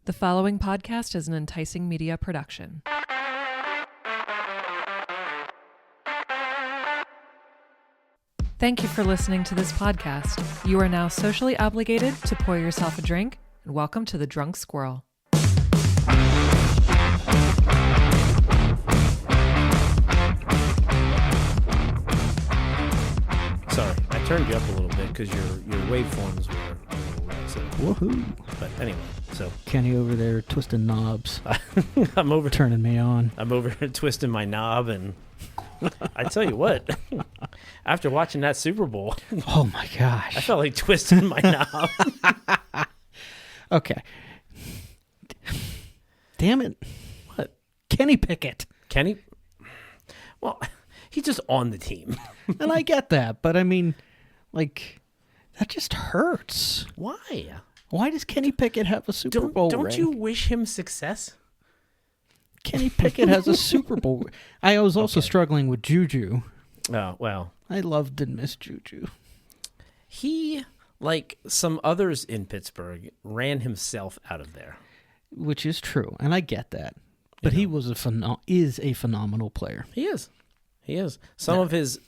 The following podcast is an enticing media production. Thank you for listening to this podcast. You are now socially obligated to pour yourself a drink, and welcome to the Drunk Squirrel. Sorry, I turned you up a little bit because your waveforms were a little low. So. Woohoo! But anyway, so Kenny over there twisting knobs, I'm over turning me on. I'm over here twisting my knob, and I tell you what, after watching that Super Bowl, Oh my gosh! I felt like twisting my knob. Okay. Damn it! What? Kenny Pickett, Kenny? Well, he's just on the team. and I get that, but I mean, like, that just hurts. Why? Why does Kenny Pickett have a Super Bowl Don't ring? you wish him success? Kenny Pickett has a Super Bowl. I was also struggling with Juju. Oh, well. I loved and missed Juju. He, like some others in Pittsburgh, ran himself out of there. Which is true, and I get that. But he was is a phenomenal player. He is. He is. Some of his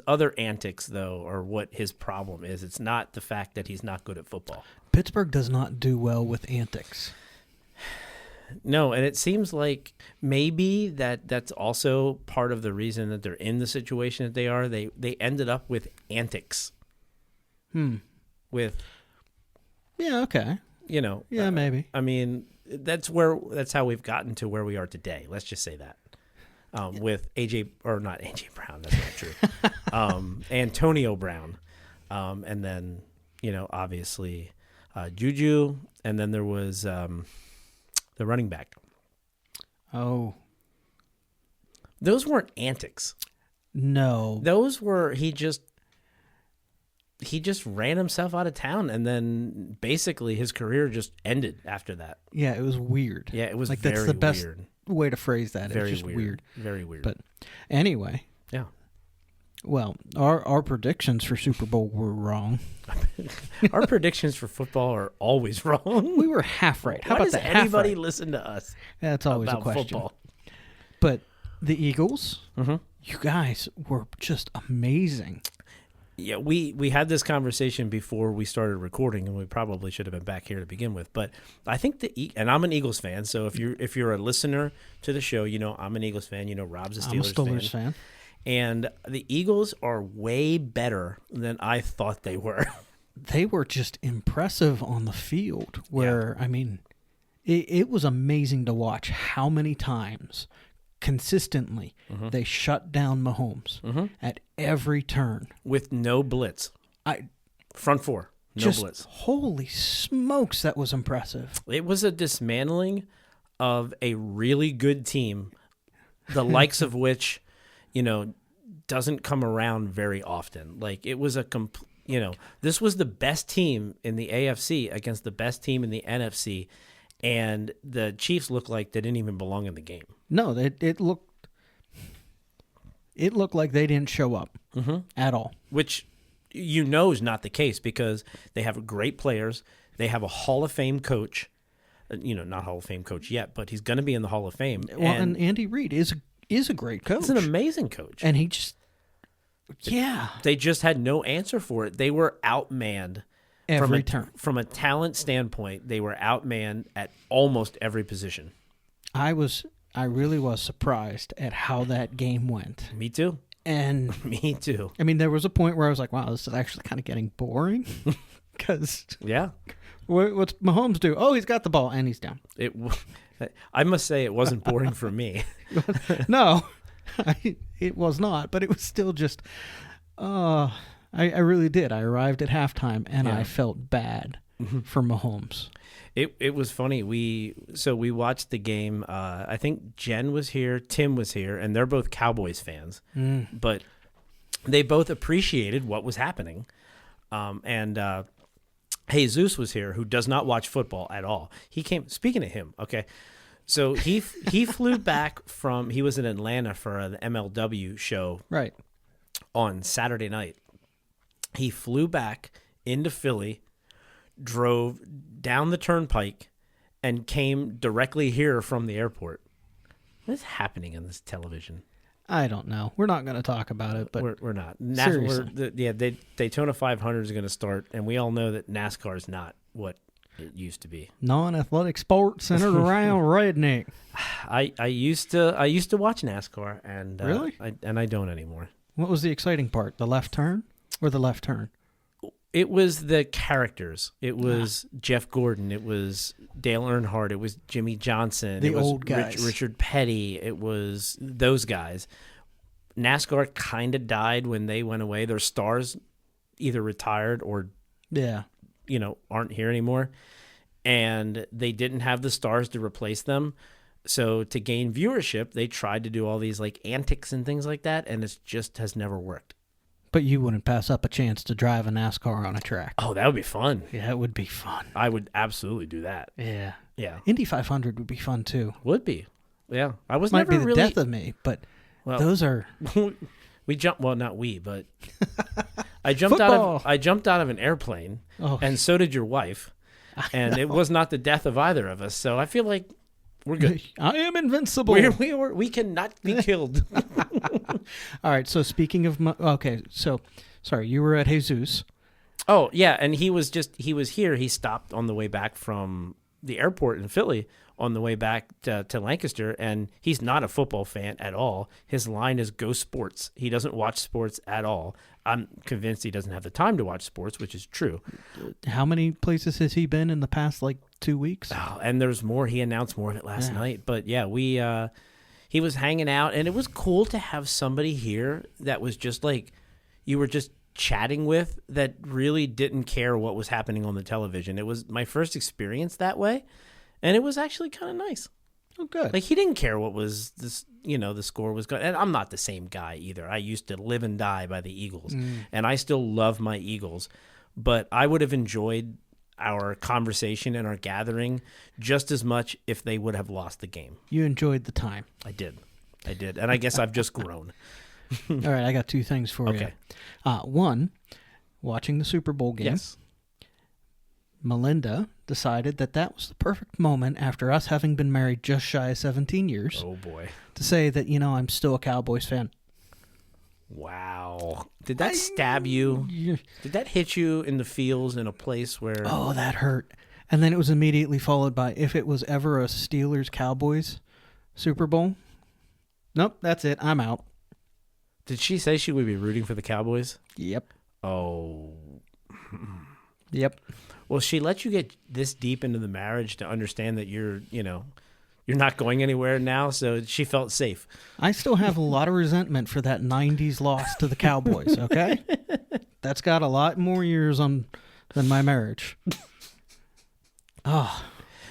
other antics, though, are what his problem is. It's not the fact that he's not good at football. Pittsburgh does not do well with antics. No, and it seems like maybe that's also part of the reason that they're in the situation that they are. They ended up with antics. With, Yeah, okay. you know. Yeah, maybe. I mean, that's how we've gotten to where we are today. Let's just say that. With AJ, or not AJ Brown, that's not true. Antonio Brown. And then, obviously Juju. And then there was the running back. Oh. Those weren't antics. No. Those were, he just ran himself out of town, and then basically his career just ended after that. Yeah, it was weird. Yeah, it was like very that's the best weird. way to phrase that. Very It's just weird. Very weird. But anyway, yeah. Well, our predictions for Super Bowl were wrong. Our predictions for football are always wrong. We were half right. How Why about does that? Half anybody right? listen to us? That's always about a question. Football? But the Eagles, Mm-hmm. you guys were just amazing. Yeah, we had this conversation before we started recording, and we probably should have been back here to begin with. But I think and I'm an Eagles fan, so if you're a listener to the show, I'm an Eagles fan. Rob's a I'm a Steelers Steelers fan. And the Eagles are way better than I thought they were. They were just impressive on the field. I mean, it was amazing to watch how many times consistently they shut down Mahomes at every turn With no blitz. Front four, no blitz. Holy smokes, that was impressive. It was a dismantling of a really good team, the likes of which, doesn't come around very often. Like, it was this was the best team in the AFC against the best team in the NFC, and the Chiefs looked like they didn't even belong in the game. No, it looked like they didn't show up at all. Which is not the case, because they have great players. They have a Hall of Fame coach. Not Hall of Fame coach yet, but he's going to be in the Hall of Fame. Well, and Andy Reid is a great coach. He's an amazing coach. And he just, They just had no answer for it. They were outmanned. Every turn. From a talent standpoint, they were outmanned at almost every position. I really was surprised at how that game went. Me too. And Me too. I mean, there was a point where I was like, wow, this is actually kind of getting boring. Because Yeah. what's Mahomes do? Oh, he's got the ball and he's down. I must say it wasn't boring for me. No, it was not, but it was still just, I really did. I arrived at halftime and I felt bad for Mahomes. It was funny. We watched the game. I think Jen was here, Tim was here, and they're both Cowboys fans. But they both appreciated what was happening. And Jesus was here, who does not watch football at all. He came. Speaking of him, okay. So he flew back he was in Atlanta for the MLW show Right. on Saturday night. He flew back into Philly, drove down the turnpike, and came directly here from the airport. What is happening on this television? I don't know. We're not going to talk about it, but we're not. Seriously. Daytona 500 is going to start, and we all know that NASCAR is not what it used to be. Non-athletic sports centered around redneck. I used to watch NASCAR, and Really? I don't anymore. What was the exciting part? The left turn or the left turn? It was the characters. It was Jeff Gordon. It was Dale Earnhardt. It was Jimmy Johnson. The it was old guys. Richard Petty. It was those guys. NASCAR kind of died when they went away. Their stars either retired or Yeah. aren't here anymore. And they didn't have the stars to replace them. So to gain viewership, they tried to do all these like antics and things like that, and it just has never worked. But you wouldn't pass up a chance to drive a NASCAR on a track. Oh, that would be fun. Yeah, it would be fun. I would absolutely do that. Yeah. Yeah. Indy 500 would be fun too. Would be. Yeah. I was Might never be the really death of me, but well, those are we jumped well, not we, but I jumped out of an airplane, and so did your wife. And it was not the death of either of us. So I feel like we're good. I am invincible. We cannot be killed. All right. So speaking of, so sorry, you were at Jesus. Oh yeah, and he was here. He stopped on the way back from the airport in Philly on the way back to Lancaster, and he's not a football fan at all. His line is go sports. He doesn't watch sports at all. I'm convinced he doesn't have the time to watch sports, which is true. How many places has he been in the past 2 weeks? Oh, and there's more. He announced more of it last night. But yeah, he was hanging out, and it was cool to have somebody here that was just like you were just chatting with, that really didn't care what was happening on the television. It was my first experience that way, and it was actually kind of nice. Oh, good. Like, he didn't care what was this, the score was going. And I'm not the same guy either. I used to live and die by the Eagles, and I still love my Eagles. But I would have enjoyed our conversation and our gathering just as much if they would have lost the game. You enjoyed the time. I did. And I guess I've just grown. All right, I got two things for you. One, watching the Super Bowl game. Yes. Melinda decided that was the perfect moment after us having been married just shy of 17 years. Oh, boy. To say that, I'm still a Cowboys fan. Wow. Did that stab you? Did that hit you in the feels in a place where... Oh, that hurt. And then it was immediately followed by, if it was ever a Steelers-Cowboys Super Bowl, nope, that's it. I'm out. Did she say she would be rooting for the Cowboys? Yep. Oh. Yep. Well, she let you get this deep into the marriage to understand that you're not going anywhere now, so she felt safe. I still have a lot of resentment for that 90s loss to the Cowboys, okay? That's got a lot more years on than my marriage. Oh.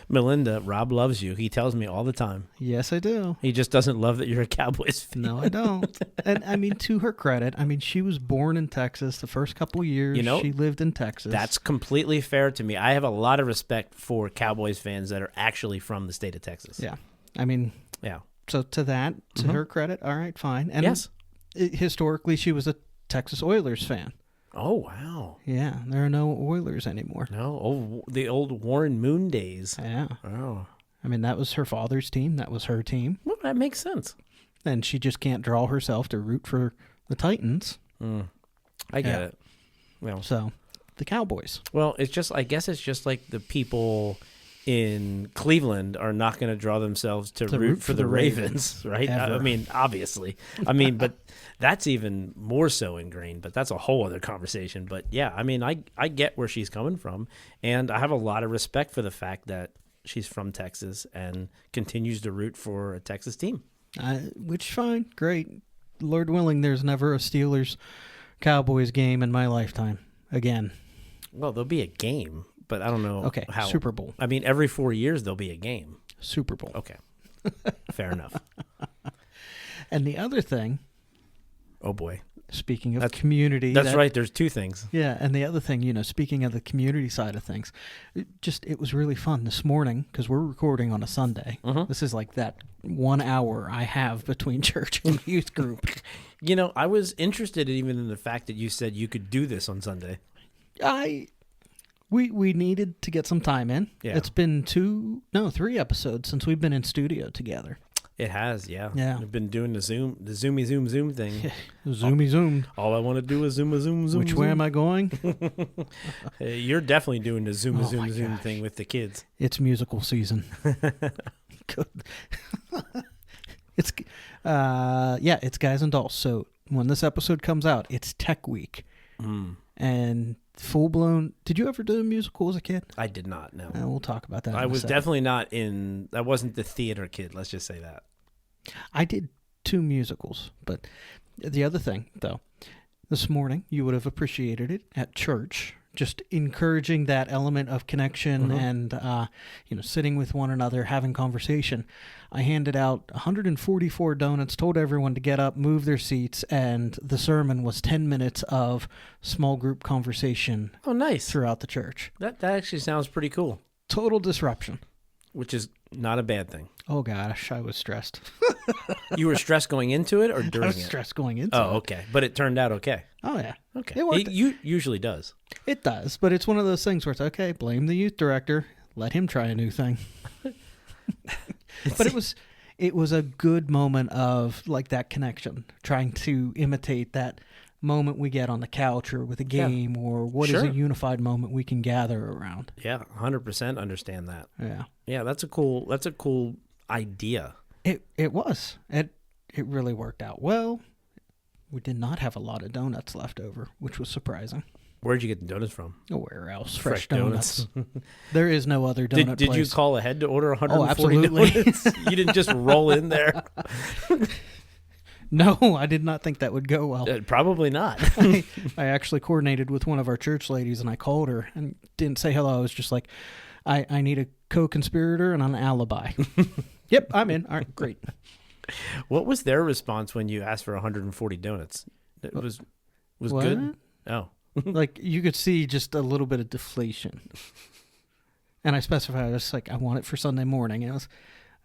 Melinda, Rob loves you. He tells me all the time. Yes, I do. He just doesn't love that you're a Cowboys fan. No, I don't. And, to her credit, she was born in Texas. The first couple of years she lived in Texas. That's completely fair to me. I have a lot of respect for Cowboys fans that are actually from the state of Texas. Yeah. Yeah. So to her credit, all right, fine. And yes. Historically, she was a Texas Oilers fan. Oh, wow. Yeah, there are no Oilers anymore. No, the old Warren Moon days. Yeah. Oh. That was her father's team. That was her team. Well, that makes sense. And she just can't draw herself to root for the Titans. I get it. Well, so, the Cowboys. Well, I guess it's just like the people in Cleveland are not going to draw themselves to root for the Ravens, right? Ever. Obviously. But that's even more so ingrained, but that's a whole other conversation. But yeah, I get where she's coming from, and I have a lot of respect for the fact that she's from Texas and continues to root for a Texas team. Which, fine, great. Lord willing, there's never a Steelers-Cowboys game in my lifetime again. Well, there'll be a game. But I don't know how. Super Bowl. Every 4 years there'll be a game. Super Bowl. Okay. Fair enough. And the other thing. Oh, boy. Speaking of community. That's right. There's two things. Yeah. And the other thing, speaking of the community side of things, it was really fun this morning because we're recording on a Sunday. This is like that 1 hour I have between church and youth group. I was interested even in the fact that you said you could do this on Sunday. We needed to get some time in. Yeah. It's been 3 episodes since we've been in studio together. It has, yeah. Yeah. I've been doing the zoomy zoom thing. Zoomy zoom. All I want to do is zoom. Which way am I going? Hey, you're definitely doing the zoom my zoom gosh. thing with the kids. It's musical season. Good. It's it's Guys and Dolls. So when this episode comes out, it's Tech Week. And full blown. Did you ever do a musical as a kid? I did not, no. We'll talk about that. I in a was second. definitely not I wasn't the theater kid, let's just say that. I did 2 musicals, but the other thing, though, this morning you would have appreciated it at church, just encouraging that element of connection and sitting with one another, having conversation. I handed out 144 donuts, told everyone to get up, move their seats, and the sermon was 10 minutes of small group conversation. Oh, nice. Throughout the church. That actually sounds pretty cool. Total disruption. Which is not a bad thing. Oh, gosh, I was stressed. You were stressed going into it or during I was it? stressed going into it. Oh, okay. But it turned out okay. Oh, yeah. Okay. It worked. It usually does. It does, but it's one of those things where it's, okay, blame the youth director. Let him try a new thing. But it was a good moment of, like, that connection, trying to imitate that moment we get on the couch or with a game or what is a unified moment we can gather around. Yeah, 100% understand that. Yeah. Yeah, that's a cool idea. It was. It really worked out well. We did not have a lot of donuts left over, which was surprising. Where'd you get the donuts from? Where else? Fresh donuts. There is no other donut Did place. you call ahead to order 140 absolutely. donuts? You didn't just roll in there? No, I did not think that would go well. Probably not. I actually coordinated with one of our church ladies, and I called her and didn't say hello. I was just like, I need a co-conspirator and an alibi. Yep, I'm in. All right, great. What was their response when you asked for 140 donuts? It was What? good? Oh. Like, you could see just a little bit of deflation. And I specified, I was like, I want it for Sunday morning. And I was,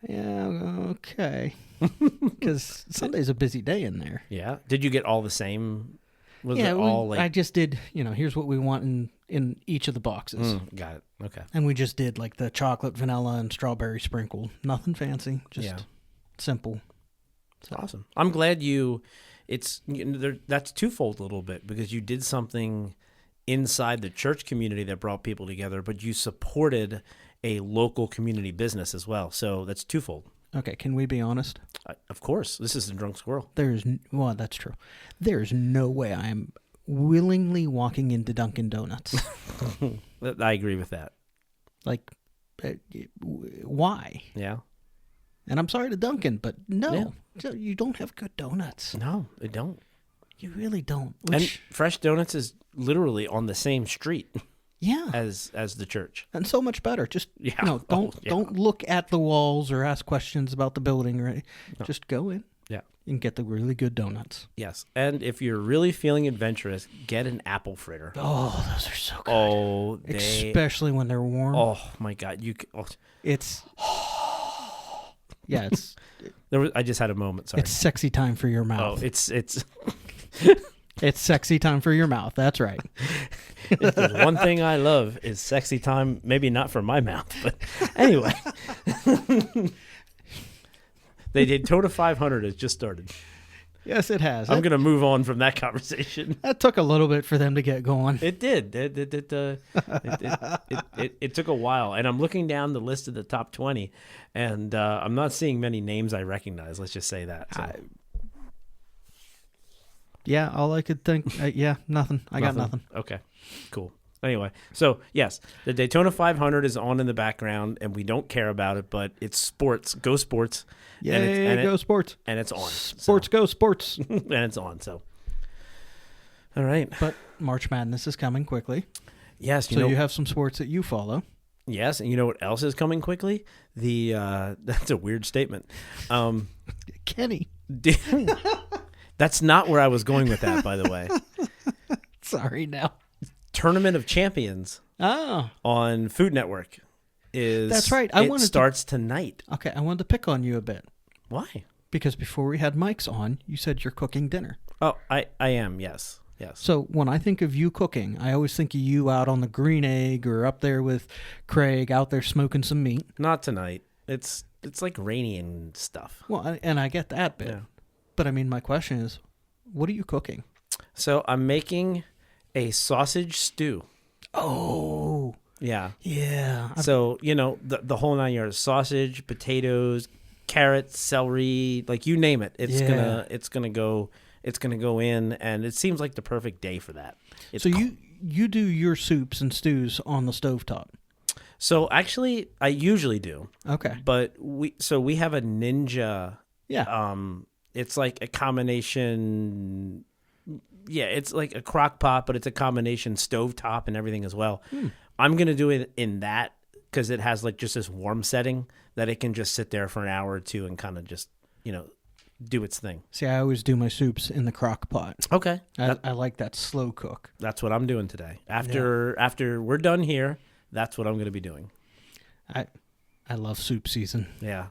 yeah, okay. Because Sunday's a busy day in there. Yeah. Did you get all the same? Was yeah, it all like... I just did, here's what we want in each of the boxes. Got it. Okay. And we just did like the chocolate, vanilla, and strawberry sprinkle. Nothing fancy, just simple. So. Awesome. I'm glad that's twofold a little bit, because you did something inside the church community that brought people together, but you supported a local community business as well. So that's twofold. Okay, can we be honest? Of course. This is the Drunk Squirrel. Well, that's true. There's no way I am willingly walking into Dunkin' Donuts. I agree with that. Like, why? Yeah. And I'm sorry to Dunkin', but no, you don't have good donuts. No, they don't. You really don't. And Fresh Donuts is literally on the same street. Yeah. As the church. And so much better. Just don't look at the walls or ask questions about the building, right? No. Just go in. Yeah. And get the really good donuts. Yes. And if you're really feeling adventurous, get an apple fritter. Oh, those are so good. Oh, especially when they're warm. Oh my God. It's yeah, it's I just had a moment, sorry. It's sexy time for your mouth. Oh, it's It's sexy time for your mouth. That's right. If there's one thing I love is sexy time, maybe not for my mouth, but anyway. The Daytona 500 has just started. Yes, it has. I'm going to move on from that conversation. That took a little bit for them to get going. It did. It took a while. And I'm looking down the list of the top 20, and I'm not seeing many names I recognize. Let's just say that. So. Yeah, all I could think. Nothing. I got nothing. Okay, cool. Anyway, so yes, the Daytona 500 is on in the background, and we don't care about it, but it's sports. Go sports. Yay, go sports. And it's on. Sports, go sports. And it's on, so. All right. But March Madness is coming quickly. Yes. So you have some sports that you follow. Yes, and you know what else is coming quickly? That's a weird statement. Kenny. That's not where I was going with that, by the way. Sorry now. Tournament of Champions on Food Network is... That's right. It starts tonight. Okay, I wanted to pick on you a bit. Why? Because before we had mics on, you said you're cooking dinner. Oh, I am, yes. Yes. So when I think of you cooking, I always think of you out on the green egg or up there with Craig out there smoking some meat. Not tonight. It's like rainy and stuff. Well, and I get that bit. Yeah. But I mean, my question is, what are you cooking? So I'm making a sausage stew. Oh, Yeah. yeah. So, the whole 9 yards, sausage, potatoes, carrots, celery, like you name it. It's going to go in, and it seems like the perfect day for that. So you do your soups and stews on the stovetop. So actually I usually do. Okay. But we have a Ninja. Yeah. It's like a combination. Yeah, it's like a crock pot, but it's a combination stovetop and everything as well. I'm going to do it in that because it has like just this warm setting that it can just sit there for an hour or two and kind of just, do its thing. See, I always do my soups in the crock pot. Okay. I like that slow cook. That's what I'm doing today. After we're done here, that's what I'm going to be doing. I love soup season. Yeah.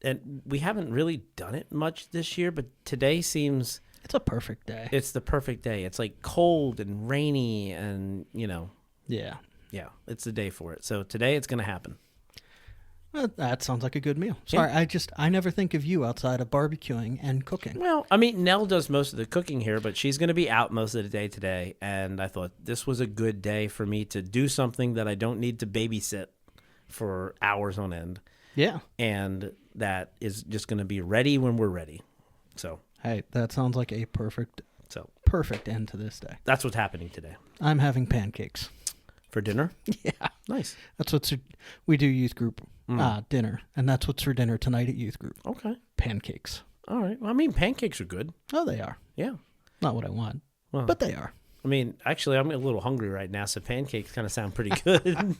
And we haven't really done it much this year, but today seems... It's a perfect day. It's the perfect day. It's like cold and rainy and, Yeah. Yeah, it's the day for it. So today it's going to happen. Well, that sounds like a good meal. Sorry, Yeah. I never think of you outside of barbecuing and cooking. Well, I mean, Nell does most of the cooking here, but she's going to be out most of the day today. And I thought this was a good day for me to do something that I don't need to babysit for hours on end. Yeah. And that is just going to be ready when we're ready. So, Hey, that sounds like a perfect end to this day. that's what's happening today. I'm having pancakes. For dinner? Yeah. Nice. That's what's we do youth group dinner, and that's what's for dinner tonight at youth group. Okay. Pancakes. All right. Well, I mean, pancakes are good. Oh, they are. Yeah. Not what I want, Well, but they are. I mean, actually, I'm a little hungry right now, so pancakes kind of sound pretty good.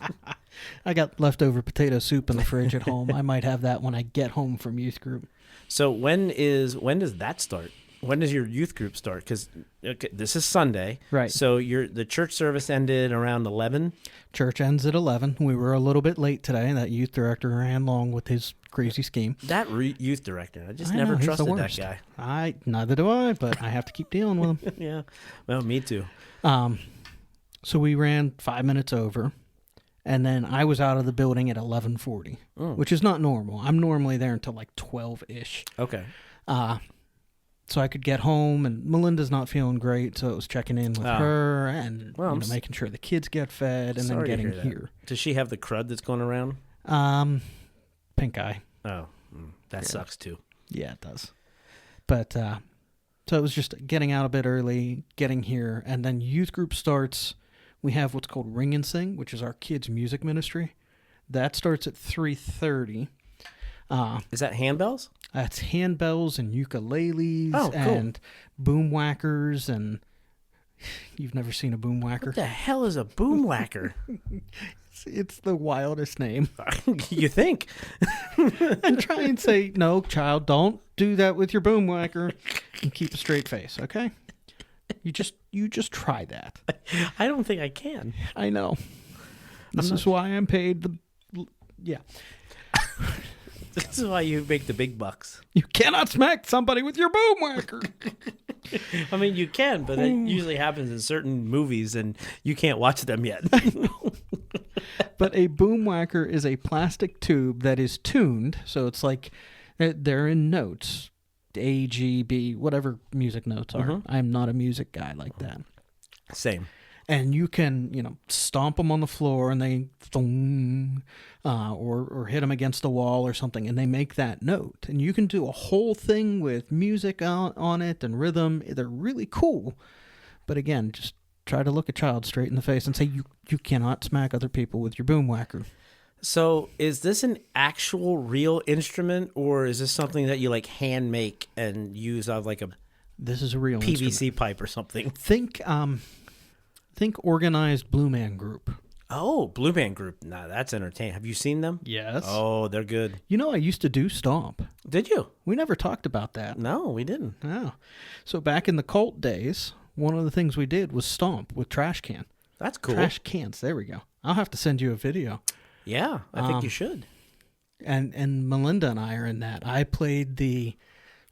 I got leftover potato soup in the fridge at home. I might have that when I get home from youth group. So when does that start? When does your youth group start? Because this is Sunday, Right. So the church service ended around 11. Church ends at 11. We were a little bit late today. That youth director ran long with his crazy scheme. That youth director, I just I never know, he's the trusted that worst. guy. Neither do I, but I have to keep dealing with him. Yeah, well, me too. So we ran 5 minutes over, and then I was out of the building at 11:40, which is not normal. I'm normally there until like 12-ish. Okay. So I could get home, and Melinda's not feeling great, so it was checking in with her and making sure the kids get fed, and then getting here. Does she have the crud that's going around? Pink eye. Oh, that sucks too. Yeah, it does. But so it was just getting out a bit early, getting here, and then youth group starts. We have what's called Ring and Sing, which is our kids' music ministry. That starts at 3:30. Is that handbells? It's handbells and ukuleles and boom whackers, and you've never seen a boom whacker? What the hell is a boom whacker? It's the wildest name. You think? And try and say, no, child, don't do that with your boom whacker, and keep a straight face, okay? You just try that. I don't think I can. I know. This is why I'm paid yeah. This is why you make the big bucks. You cannot smack somebody with your boom whacker. I mean, you can, but it usually happens in certain movies, and you can't watch them yet. But a boom whacker is a plastic tube that is tuned, so it's like they're in notes, A, G, B, whatever music notes are. Mm-hmm. I'm not a music guy like that. Same. And you can, stomp them on the floor and they thong, or hit them against the wall or something, and they make that note. And you can do a whole thing with music on it and rhythm. They're really cool. But again, just try to look a child straight in the face and say, you cannot smack other people with your boom whacker. So is this an actual real instrument, or is this something that you like hand make and use out of like a This is a real PVC instrument. pipe or something? Think organized Blue Man Group. Oh, Blue Man Group. Nah, that's entertaining. Have you seen them? Yes. Oh, they're good. I used to do Stomp. Did you? We never talked about that. No, we didn't. No. So back in the cult days, one of the things we did was Stomp with trash can. That's cool. Trash cans. There we go. I'll have to send you a video. Yeah, I think you should. And Melinda and I are in that. I played it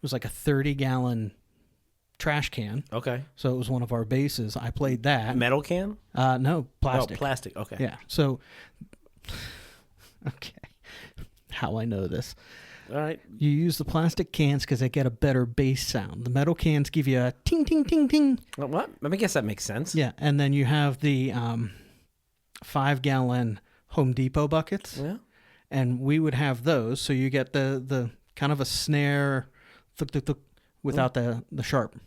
was like a 30-gallon trash can. Okay. So it was one of our bases. I played that. Metal can? No, plastic. Oh, plastic. Okay. Yeah. So, okay. How I know this. All right. You use the plastic cans because they get a better bass sound. The metal cans give you a ting, ting, ting, ting. What? I guess that makes sense. Yeah. And then you have the 5-gallon Home Depot buckets. Yeah. And we would have those. So you get the kind of a snare without the sharp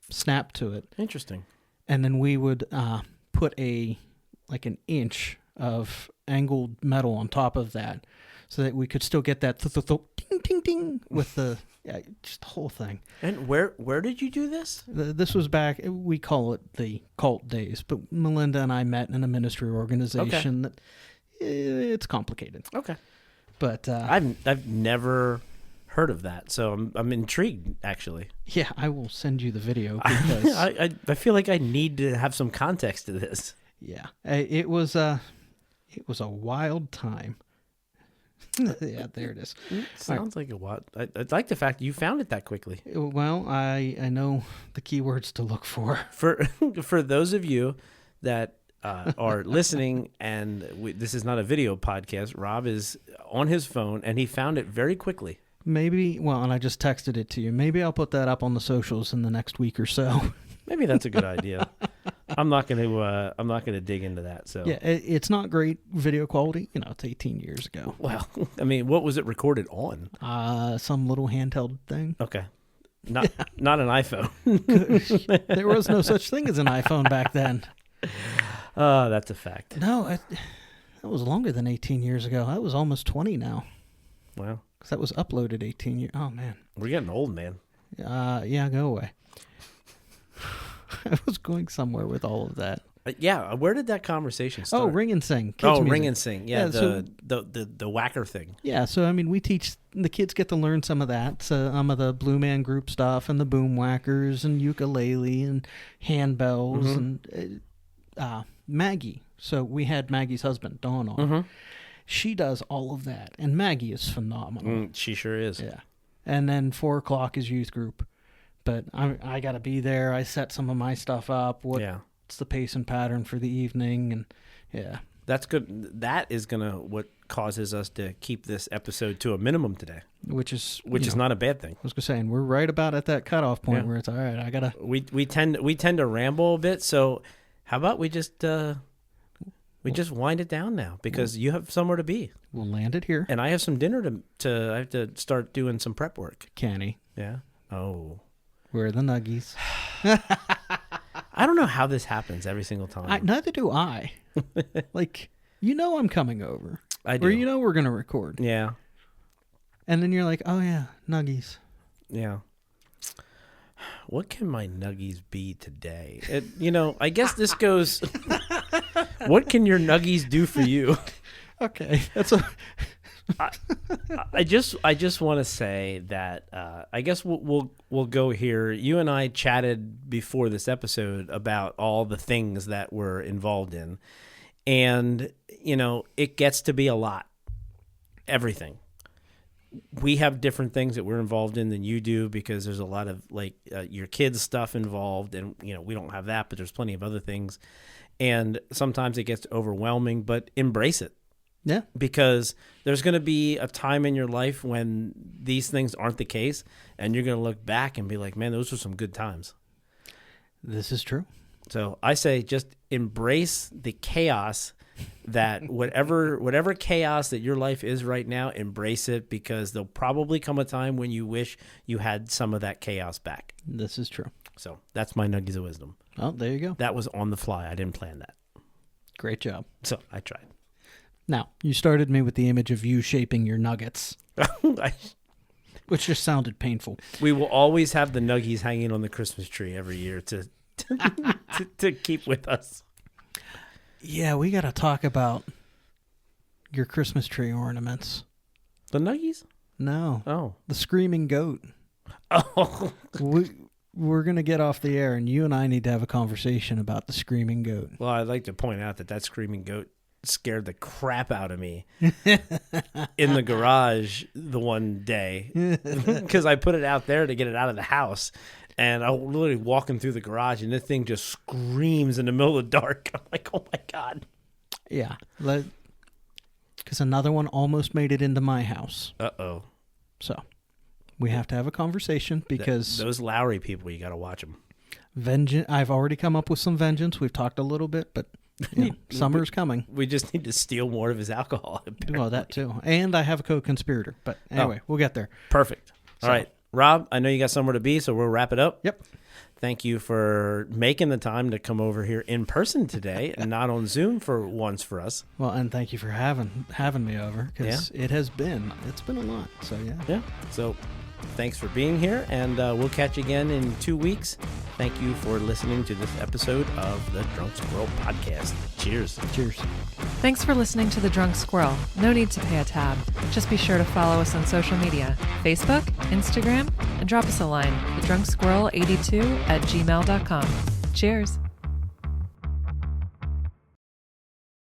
snap to it. Interesting. And then we would put an inch of angled metal on top of that, so that we could still get that ding ding ding with just the whole thing. And where did you do this? This was back. We call it the cult days, but Melinda and I met in a ministry organization that it's complicated. Okay. But I've never heard of that, so I'm intrigued actually. Yeah, I will send you the video because I feel like I need to have some context to this. Yeah, it was a wild time. Yeah, there it is. Sounds like a what? I like the fact you found it that quickly. Well, I know the keywords to look for. For those of you that are listening, and this is not a video podcast, Rob is on his phone, and he found it very quickly. Maybe, and I just texted it to you. Maybe I'll put that up on the socials in the next week or so. Maybe that's a good idea. I'm not gonna dig into that. So yeah, it's not great video quality. It's 18 years ago. Well, I mean, what was it recorded on? Some little handheld thing. Okay, not an iPhone. There was no such thing as an iPhone back then. That's a fact. No, that was longer than 18 years ago. That was almost 20 now. Wow. Because that was uploaded 18 years. Oh, man. We're getting old, man. Yeah, go away. I was going somewhere with all of that. Yeah, where did that conversation start? Oh, Ring and Sing. Kids music. Ring and Sing. Yeah, so, the whacker thing. Yeah, so, I mean, we teach, the kids get to learn some of that. Some of the Blue Man Group stuff and the boom whackers and ukulele and handbells and Maggie. So we had Maggie's husband, Dawn, on. Mm-hmm. She does all of that, and Maggie is phenomenal. She sure is. Yeah. And then 4 o'clock is youth group. But I got to be there. I set some of my stuff up. What's the pace and pattern for the evening? And yeah. That's good. That is what causes us to keep this episode to a minimum today. Which is not a bad thing. I was going to say, and we're right about at that cutoff point where it's all right. I got to. We tend to ramble a bit. So how about we just wind it down now, because you have somewhere to be. We'll land it here. And I have some dinner I have to start doing some prep work. Canny. Yeah. Oh. Where are the nuggies? I don't know how this happens every single time. Neither do I. I'm coming over. I do. Or we're going to record. Yeah. And then you're like, oh yeah, nuggies. Yeah. What can my nuggies be today? I guess this goes, what can your nuggies do for you? Okay. I just want to say that I guess we'll go here. You and I chatted before this episode about all the things that we're involved in, and it gets to be a lot. Everything. We have different things that we're involved in than you do, because there's a lot of your kids' stuff involved, and we don't have that, but there's plenty of other things, and sometimes it gets overwhelming. But embrace it. Yeah. Because there's going to be a time in your life when these things aren't the case, and you're going to look back and be like, man, those were some good times. This is true. So I say just embrace the chaos, that whatever chaos that your life is right now, embrace it, because there'll probably come a time when you wish you had some of that chaos back. This is true. So that's my nuggies of wisdom. Oh, there you go. That was on the fly. I didn't plan that. Great job. So I tried. Now, you started me with the image of you shaping your nuggets, which just sounded painful. We will always have the nuggies hanging on the Christmas tree every year to keep with us. Yeah, we got to talk about your Christmas tree ornaments. The nuggies? No. Oh. The screaming goat. Oh. We're going to get off the air, and you and I need to have a conversation about the screaming goat. Well, I'd like to point out that screaming goat scared the crap out of me in the garage the one day, because I put it out there to get it out of the house, And I'm literally walking through the garage, and this thing just screams in the middle of the dark. I'm like, oh, my God. Yeah. Because another one almost made it into my house. Uh-oh. So we have to have a conversation because... Those Lowry people, you got to watch them. Vengeance. I've already come up with some vengeance. We've talked a little bit, but summer's coming. We just need to steal more of his alcohol. Apparently. Well, that too. And I have a co-conspirator. But anyway, we'll get there. Perfect. All right. Rob, I know you got somewhere to be, so we'll wrap it up. Yep. Thank you for making the time to come over here in person today and not on Zoom for once for us. Well, and thank you for having me over because it's been a lot. So, yeah. Yeah. So, thanks for being here, and we'll catch you again in 2 weeks. Thank you for listening to this episode of the Drunk Squirrel Podcast. Cheers. Cheers. Thanks for listening to The Drunk Squirrel. No need to pay a tab. Just be sure to follow us on social media, Facebook, Instagram, and drop us a line, thedrunksquirrel82@gmail.com. Cheers.